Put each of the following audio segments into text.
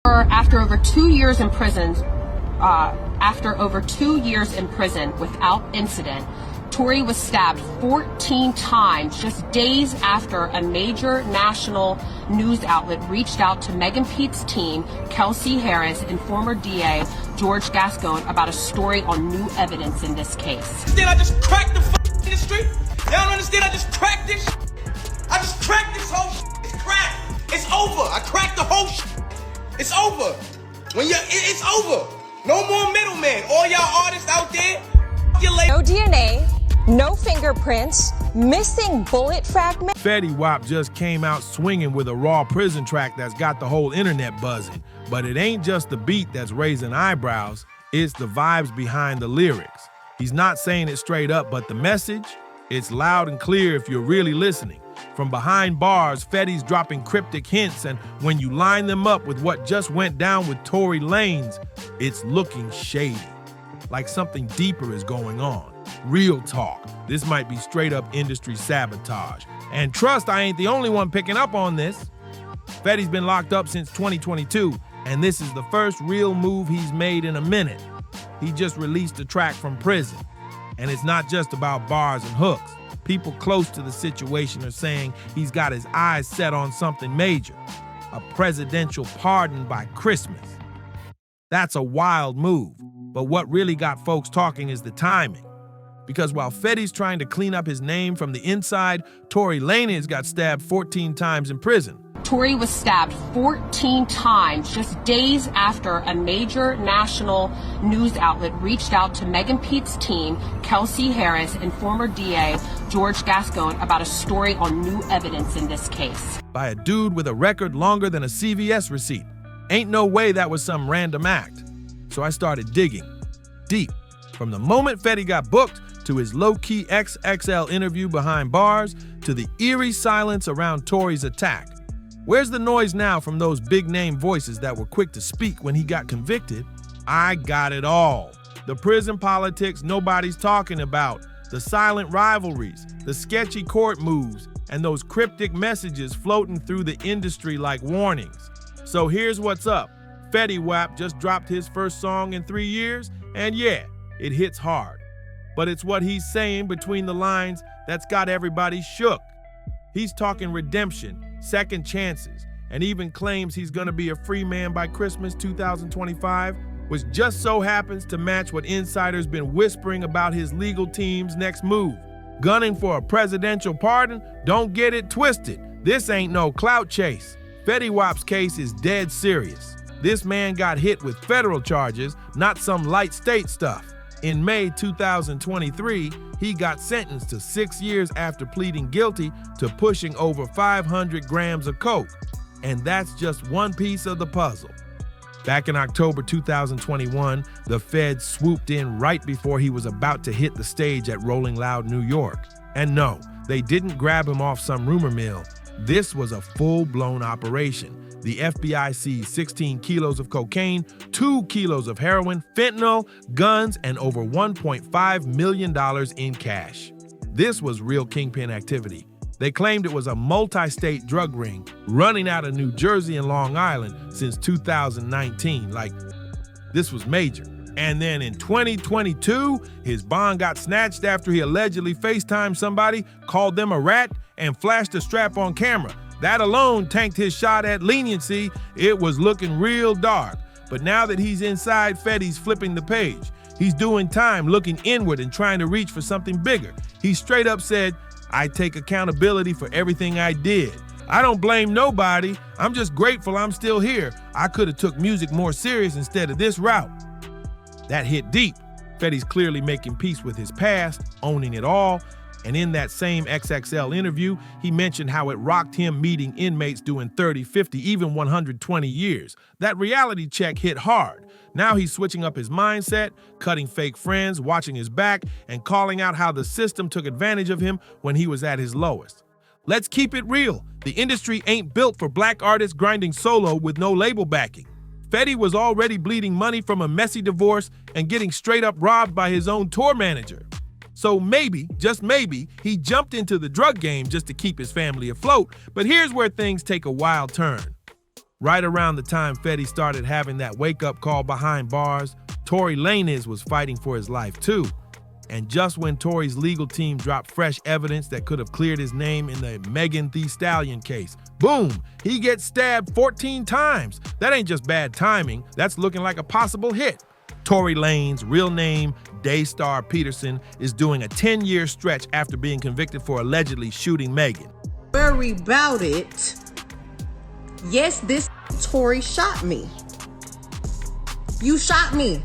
After over 2 years in prison, without incident, Tory was stabbed 14 times just days after a major national news outlet reached out to Megan Pete's team, Kelsey Harris, and former DA George Gascon about a story on new evidence in this case. Then I just cracked the industry. Y'all don't understand? I just cracked this. I just cracked this whole. It's cracked. It's over. I cracked the whole. It's over. It's over. No more middleman. All y'all artists out there. No DNA. No fingerprints, missing bullet fragments. Fetty Wap just came out swinging with a raw prison track that's got the whole internet buzzing. But it ain't just the beat that's raising eyebrows, it's the vibes behind the lyrics. He's not saying it straight up, but the message, it's loud and clear if you're really listening. From behind bars, Fetty's dropping cryptic hints, and when you line them up with what just went down with Tory Lanez, it's looking shady. Like something deeper is going on. Real talk. This might be straight up industry sabotage. And trust, I ain't the only one picking up on this. Fetty's been locked up since 2022, and this is the first real move he's made in a minute. He just released a track from prison. And it's not just about bars and hooks. People close to the situation are saying he's got his eyes set on something major. A presidential pardon by Christmas. That's a wild move. But what really got folks talking is the timing. Because while Fetty's trying to clean up his name from the inside, Tory Lanez got stabbed 14 times in prison. Tory was stabbed 14 times just days after a major national news outlet reached out to Megan Pete's team, Kelsey Harris, and former DA George Gascon about a story on new evidence in this case. By a dude with a record longer than a CVS receipt. Ain't no way that was some random act. So I started digging deep. From the moment Fetty got booked, to his low-key XXL interview behind bars, to the eerie silence around Tory's attack. Where's the noise now from those big-name voices that were quick to speak when he got convicted? I got it all. The prison politics nobody's talking about, the silent rivalries, the sketchy court moves, and those cryptic messages floating through the industry like warnings. So here's what's up. Fetty Wap just dropped his first song in 3 years, and yeah, it hits hard. But it's what he's saying between the lines that's got everybody shook. He's talking redemption, second chances, and even claims he's gonna be a free man by Christmas 2025, which just so happens to match what insiders been whispering about his legal team's next move. Gunning for a presidential pardon? Don't get it twisted. This ain't no clout chase. Fetty Wap's case is dead serious. This man got hit with federal charges, not some light state stuff. In May 2023, he got sentenced to 6 years after pleading guilty to pushing over 500 grams of coke. And that's just one piece of the puzzle. Back in October 2021, the feds swooped in right before he was about to hit the stage at Rolling Loud, New York. And no, they didn't grab him off some rumor mill. This was a full-blown operation. The FBI seized 16 kilos of cocaine, 2 kilos of heroin, fentanyl, guns, and over $1.5 million in cash. This was real kingpin activity. They claimed it was a multi-state drug ring running out of New Jersey and Long Island since 2019. Like, this was major. And then in 2022, his bond got snatched after he allegedly FaceTimed somebody, called them a rat, and flashed a strap on camera. That alone tanked his shot at leniency. It was looking real dark. But now that he's inside, Fetty's flipping the page. He's doing time, looking inward and trying to reach for something bigger. He straight up said, I take accountability for everything I did. I don't blame nobody. I'm just grateful I'm still here. I could have took music more serious instead of this route. That hit deep. Fetty's clearly making peace with his past, owning it all. And in that same XXL interview, he mentioned how it rocked him meeting inmates doing 30, 50, even 120 years. That reality check hit hard. Now he's switching up his mindset, cutting fake friends, watching his back, and calling out how the system took advantage of him when he was at his lowest. Let's keep it real. The industry ain't built for black artists grinding solo with no label backing. Fetty was already bleeding money from a messy divorce and getting straight up robbed by his own tour manager. So maybe, just maybe, he jumped into the drug game just to keep his family afloat. But here's where things take a wild turn. Right around the time Fetty started having that wake-up call behind bars, Tory Lanez was fighting for his life too. And just when Tory's legal team dropped fresh evidence that could have cleared his name in the Megan Thee Stallion case, boom, he gets stabbed 14 times. That ain't just bad timing, that's looking like a possible hit. Tory Lanez, real name Daystar Peterson, is doing a 10-year stretch after being convicted for allegedly shooting Megan. Worry about it. Yes, this Tory shot me. You shot me.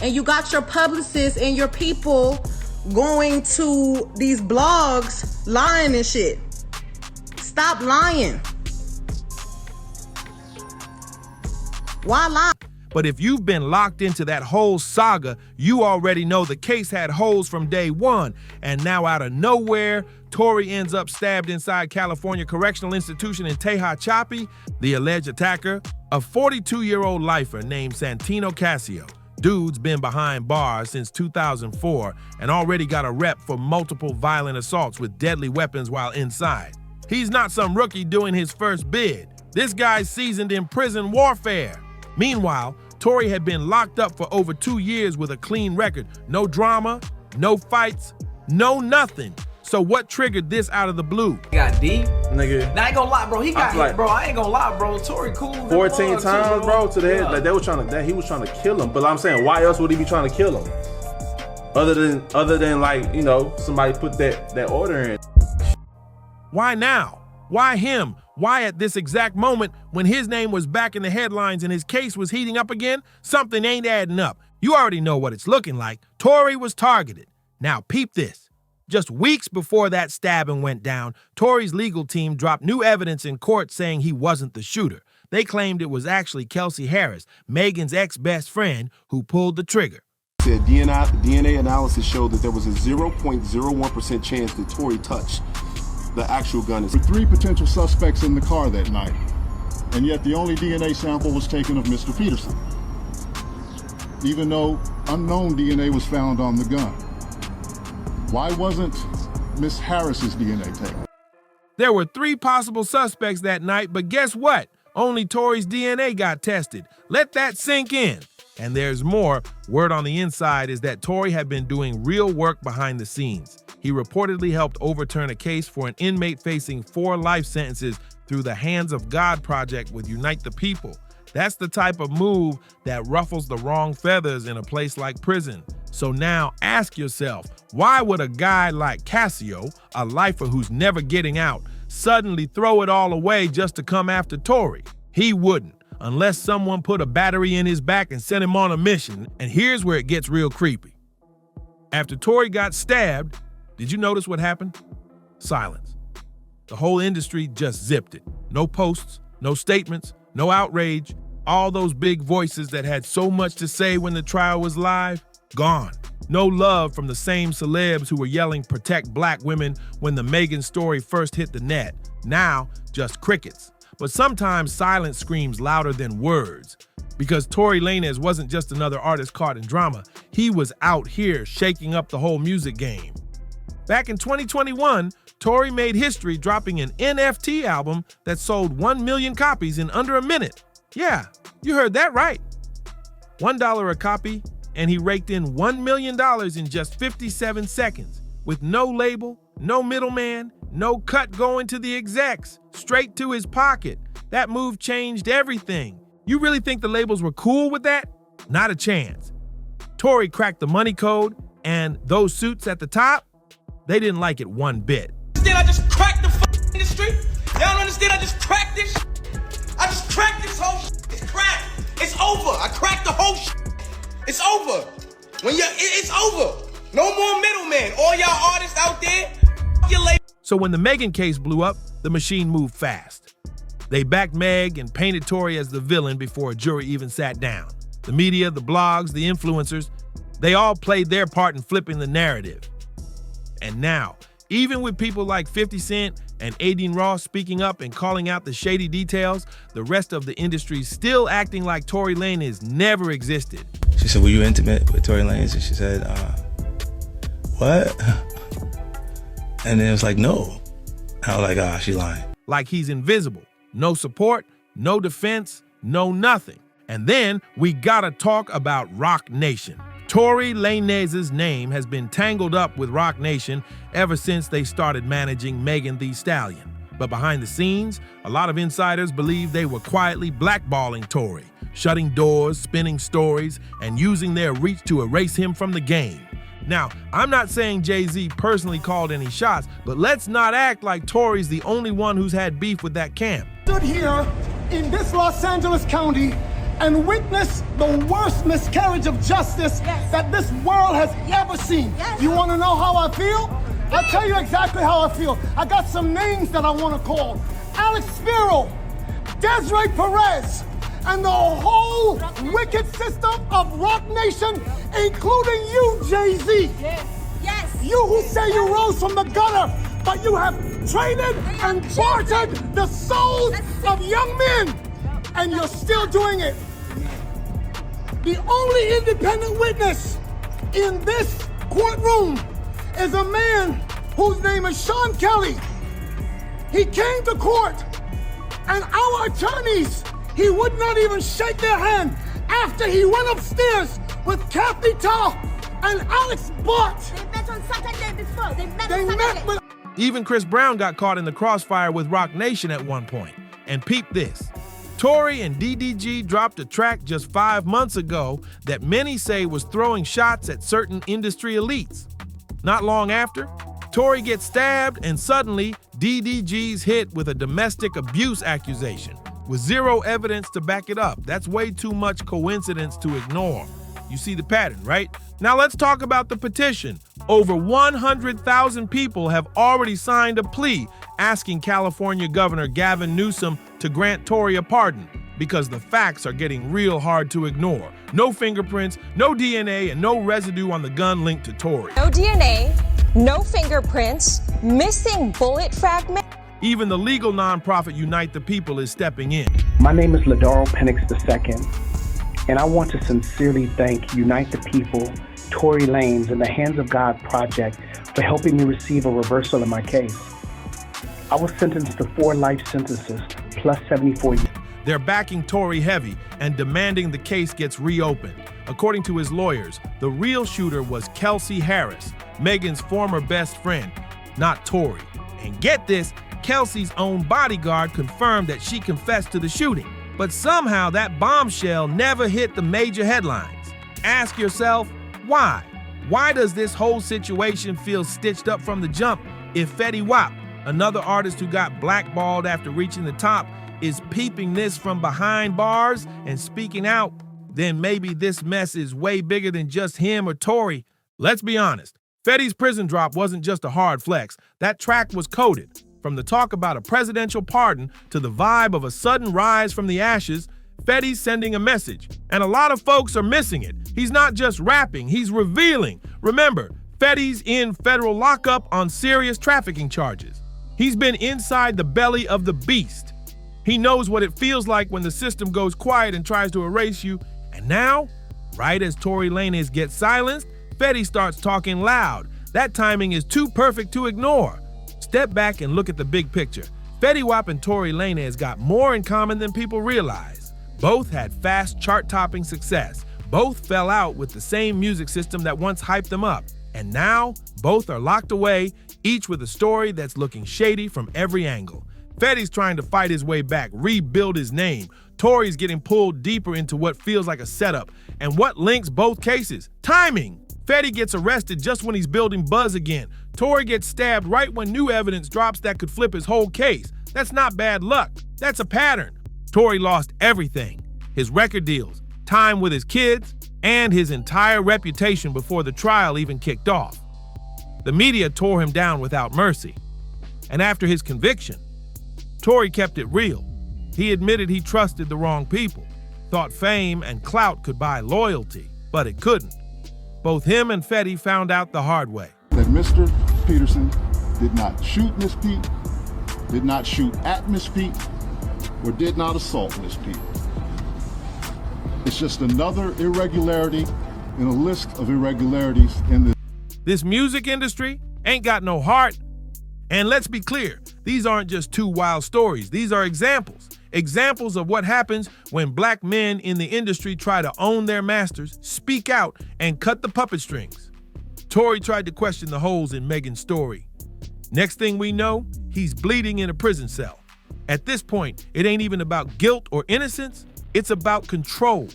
And you got your publicists and your people going to these blogs lying and shit. Stop lying. Why lie? But if you've been locked into that whole saga, you already know the case had holes from day one. And now out of nowhere, Tory ends up stabbed inside California Correctional Institution in Tehachapi. The alleged attacker, a 42-year-old lifer named Santino Casio. Dude's been behind bars since 2004 and already got a rep for multiple violent assaults with deadly weapons while inside. He's not some rookie doing his first bid. This guy's seasoned in prison warfare. Meanwhile, Tory had been locked up for over 2 years with a clean record. No drama, no fights, no nothing. So what triggered this out of the blue? He got deep. Nigga. Now I ain't gonna lie, bro. He got hit, like, bro. I ain't gonna lie, bro. Tory cool. 14 times, bro, to the head. Yeah. Like, they were trying to, he was trying to kill him. But I'm saying, why else would he be trying to kill him? Other than like, you know, somebody put that order in. Why now? Why him? Why at this exact moment when his name was back in the headlines and his case was heating up again? Something ain't adding up. You already know what it's looking like. Tory was targeted. Now peep this. Just weeks before that stabbing went down, Tory's legal team dropped new evidence in court saying he wasn't the shooter. They claimed it was actually Kelsey Harris, Megan's ex-best friend, who pulled the trigger. Said DNA analysis showed that there was a 0.01% chance that Tory touched the actual gun. There were 3 potential suspects in the car that night, and yet the only DNA sample was taken of Mr. Peterson, even though unknown DNA was found on the gun. Why wasn't Miss Harris's DNA taken? There were 3 possible suspects that night, but guess what? Only Tory's DNA got tested. Let that sink in. And there's more. Word on the inside is that Tory had been doing real work behind the scenes. He reportedly helped overturn a case for an inmate facing 4 life sentences through the Hands of God project with Unite the People. That's the type of move that ruffles the wrong feathers in a place like prison. So now ask yourself, why would a guy like Casio, a lifer who's never getting out, suddenly throw it all away just to come after Tory? He wouldn't, unless someone put a battery in his back and sent him on a mission. And here's where it gets real creepy. After Tory got stabbed, did you notice what happened? Silence. The whole industry just zipped it. No posts, no statements, no outrage. All those big voices that had so much to say when the trial was live, gone. No love from the same celebs who were yelling protect black women when the Megan story first hit the net. Now, just crickets. But sometimes silence screams louder than words. Because Tory Lanez wasn't just another artist caught in drama. He was out here shaking up the whole music game. Back in 2021, Tory made history dropping an NFT album that sold 1 million copies in under a minute. Yeah, you heard that right. $1 a copy, and he raked in $1 million in just 57 seconds. With no label, no middleman, no cut going to the execs, straight to his pocket. That move changed everything. You really think the labels were cool with that? Not a chance. Tory cracked the money code, and those suits at the top, they didn't like it one bit. I just cracked the industry. Y'all don't understand? I just cracked this. I just cracked this whole. It's cracked. It's over. I cracked the whole. It's over. It's over. No more middleman. All y'all artists out there, your label. So when the Megan case blew up, the machine moved fast. They backed Meg and painted Tory as the villain before a jury even sat down. The media, the blogs, the influencers, they all played their part in flipping the narrative. And now, even with people like 50 Cent and Adin Ross speaking up and calling out the shady details, the rest of the industry's still acting like Tory Lanez never existed. She said, were you intimate with Tory Lanez? And she said, what? And then it was like, no. And I was like, she lying. Like he's invisible. No support, no defense, no nothing. And then we gotta talk about Roc Nation. Tory Lanez's name has been tangled up with Roc Nation ever since they started managing Megan Thee Stallion. But behind the scenes, a lot of insiders believe they were quietly blackballing Tory, shutting doors, spinning stories, and using their reach to erase him from the game. Now, I'm not saying Jay-Z personally called any shots, but let's not act like Tory's the only one who's had beef with that camp. Stood here in this Los Angeles County and witnessed the worst miscarriage of justice that this world has ever seen. You want to know how I feel? I'll tell you exactly how I feel. I got some names that I want to call. Alex Spiro, Desiree Perez, and the whole wicked system of Roc Nation, including you, Jay-Z. Yes. You who say you rose from the gutter, but you have traded and bartered the souls of young men, and you're still doing it. The only independent witness in this courtroom is a man whose name is Sean Kelly. He came to court, and our attorneys, he would not even shake their hand after he went upstairs with Kathy Tall and Alex Bott. They met on Saturday before. They met They on met Saturday. with Even Chris Brown got caught in the crossfire with Roc Nation at one point. And peep this. Tory and DDG dropped a track just 5 months ago that many say was throwing shots at certain industry elites. Not long after, Tory gets stabbed and suddenly DDG's hit with a domestic abuse accusation with zero evidence to back it up. That's way too much coincidence to ignore. You see the pattern, right? Now let's talk about the petition. Over 100,000 people have already signed a plea asking California Governor Gavin Newsom to grant Tory a pardon because the facts are getting real hard to ignore. No fingerprints, no DNA, and no residue on the gun linked to Tory. No DNA, no fingerprints, missing bullet fragment. Even the legal nonprofit Unite the People is stepping in. My name is Ladaro Penix II, and I want to sincerely thank Unite the People, Tory Lanez, and the Hands of God Project for helping me receive a reversal in my case. I was sentenced to 4 life sentences, plus 74 years. They're backing Tory heavy and demanding the case gets reopened. According to his lawyers, the real shooter was Kelsey Harris, Megan's former best friend, not Tory. And get this, Kelsey's own bodyguard confirmed that she confessed to the shooting. But somehow that bombshell never hit the major headlines. Ask yourself, why? Why does this whole situation feel stitched up from the jump if Fetty Wap, another artist who got blackballed after reaching the top, is peeping this from behind bars and speaking out? Then maybe this mess is way bigger than just him or Tory. Let's be honest, Fetty's prison drop wasn't just a hard flex. That track was coded. From the talk about a presidential pardon to the vibe of a sudden rise from the ashes, Fetty's sending a message. And a lot of folks are missing it. He's not just rapping, he's revealing. Remember, Fetty's in federal lockup on serious trafficking charges. He's been inside the belly of the beast. He knows what it feels like when the system goes quiet and tries to erase you. And now, right as Tory Lanez gets silenced, Fetty starts talking loud. That timing is too perfect to ignore. Step back and look at the big picture. Fetty Wap and Tory Lanez got more in common than people realize. Both had fast chart-topping success. Both fell out with the same music system that once hyped them up. And now, both are locked away, each with a story that's looking shady from every angle. Fetty's trying to fight his way back, rebuild his name. Tory's getting pulled deeper into what feels like a setup. And what links both cases? Timing! Fetty gets arrested just when he's building buzz again. Tory gets stabbed right when new evidence drops that could flip his whole case. That's not bad luck. That's a pattern. Tory lost everything. His record deals, time with his kids, and his entire reputation before the trial even kicked off. The media tore him down without mercy. And after his conviction, Tory kept it real. He admitted he trusted the wrong people, thought fame and clout could buy loyalty, but it couldn't. Both him and Fetty found out the hard way. That Mr. Peterson did not shoot Miss Pete, did not shoot at Miss Pete, or did not assault Miss Pete. It's just another irregularity in a list of irregularities in the... This music industry ain't got no heart. And let's be clear, these aren't just two wild stories. These are examples. Examples of what happens when black men in the industry try to own their masters, speak out, and cut the puppet strings. Tory tried to question the holes in Megan's story. Next thing we know, he's bleeding in a prison cell. At this point, it ain't even about guilt or innocence, it's about control.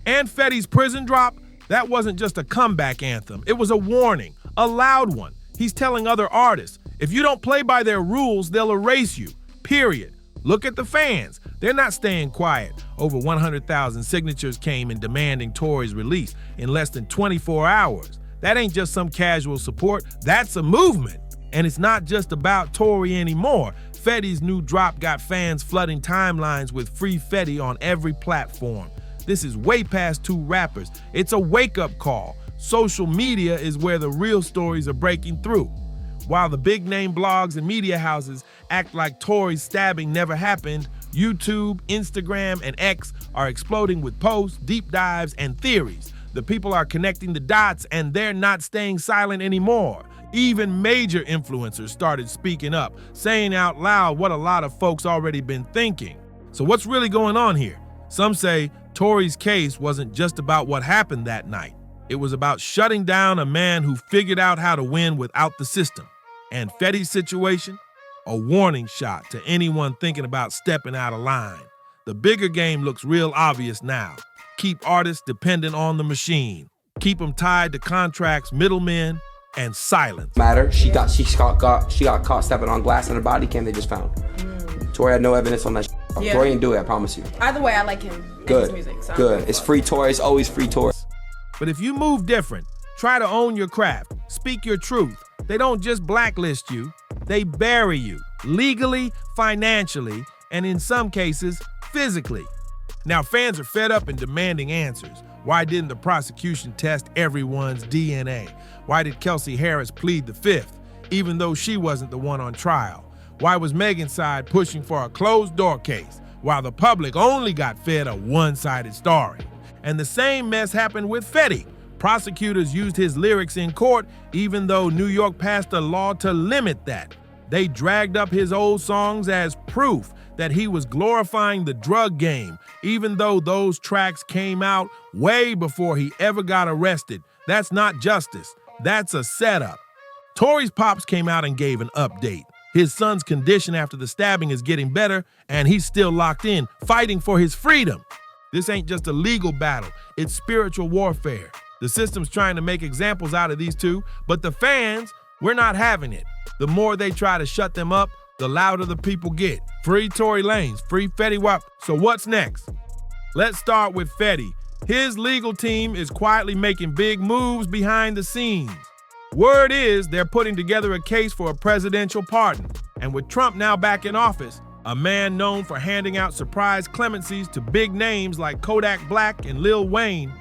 And Fetty's prison drop, that wasn't just a comeback anthem, it was a warning, a loud one. He's telling other artists, if you don't play by their rules, they'll erase you, period. Look at the fans. They're not staying quiet. Over 100,000 signatures came in demanding Tory's release in less than 24 hours. That ain't just some casual support, that's a movement. And it's not just about Tory anymore. Fetty's new drop got fans flooding timelines with free Fetty on every platform. This is way past two rappers. It's a wake-up call. Social media is where the real stories are breaking through. While the big-name blogs and media houses act like Tory's stabbing never happened, YouTube, Instagram, and X are exploding with posts, deep dives, and theories. The people are connecting the dots, and they're not staying silent anymore. Even major influencers started speaking up, saying out loud what a lot of folks already been thinking. So what's really going on here? Some say Tory's case wasn't just about what happened that night. It was about shutting down a man who figured out how to win without the system. And Fetty's situation? A warning shot to anyone thinking about stepping out of line. The bigger game looks real obvious now. Keep artists dependent on the machine. Keep them tied to contracts, middlemen, and silence. She got caught stepping on glass in her body cam they just found. Tory had no evidence on that. Yeah. Tory didn't do it, I promise you. Either way, I like him. Good. His music, so good. It's free Tory. It's always free Tory. But if you move different, try to own your craft, speak your truth, they don't just blacklist you, they bury you, legally, financially, and in some cases, physically. Now fans are fed up and demanding answers. Why didn't the prosecution test everyone's DNA? Why did Kelsey Harris plead the fifth, even though she wasn't the one on trial? Why was Megan's side pushing for a closed-door case, while the public only got fed a one-sided story? And the same mess happened with Fetty. Prosecutors used his lyrics in court, even though New York passed a law to limit that. They dragged up his old songs as proof that he was glorifying the drug game, even though those tracks came out way before he ever got arrested. That's not justice. That's a setup. Tory's pops came out and gave an update. His son's condition after the stabbing is getting better, and he's still locked in, fighting for his freedom. This ain't just a legal battle, it's spiritual warfare. The system's trying to make examples out of these two, but the fans, we're not having it. The more they try to shut them up, the louder the people get. Free Tory Lanez, free Fetty Wap. So what's next? Let's start with Fetty. His legal team is quietly making big moves behind the scenes. Word is they're putting together a case for a presidential pardon. And with Trump now back in office, a man known for handing out surprise clemencies to big names like Kodak Black and Lil Wayne,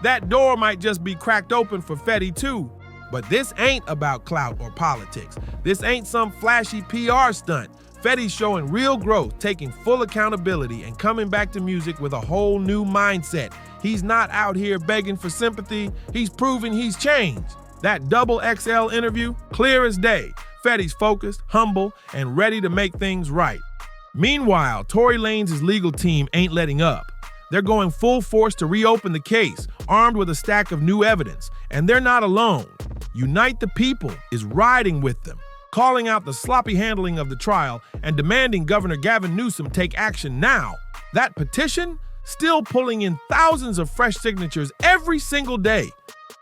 that door might just be cracked open for Fetty too. But this ain't about clout or politics. This ain't some flashy PR stunt. Fetty's showing real growth, taking full accountability and coming back to music with a whole new mindset. He's not out here begging for sympathy. He's proving he's changed. That double XL interview, clear as day. Fetty's focused, humble, and ready to make things right. Meanwhile, Tory Lanez's legal team ain't letting up. They're going full force to reopen the case, armed with a stack of new evidence. And they're not alone. Unite the People is riding with them, calling out the sloppy handling of the trial and demanding Governor Gavin Newsom take action now. That petition, still pulling in thousands of fresh signatures every single day.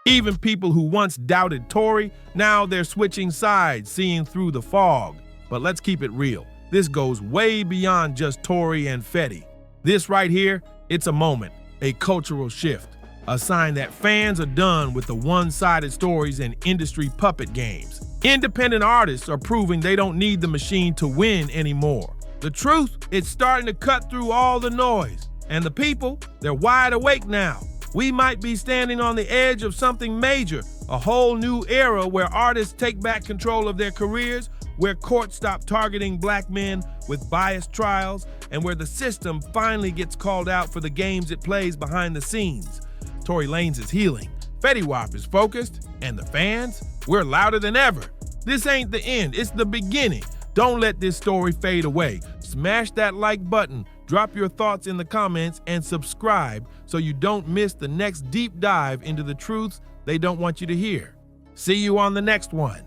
Even people who once doubted Tory, now they're switching sides, seeing through the fog. But let's keep it real. This goes way beyond just Tory and Fetty. This right here, it's a moment, a cultural shift, a sign that fans are done with the one-sided stories and industry puppet games. Independent artists are proving they don't need the machine to win anymore. The truth, it's starting to cut through all the noise. And the people, they're wide awake now. We might be standing on the edge of something major, a whole new era where artists take back control of their careers, where courts stop targeting black men with biased trials, and where the system finally gets called out for the games it plays behind the scenes. Tory Lanez is healing, Fetty Wap is focused, and the fans, we're louder than ever. This ain't the end, it's the beginning. Don't let this story fade away. Smash that like button, Drop your thoughts in the comments and subscribe so you don't miss the next deep dive into the truths they don't want you to hear. See you on the next one.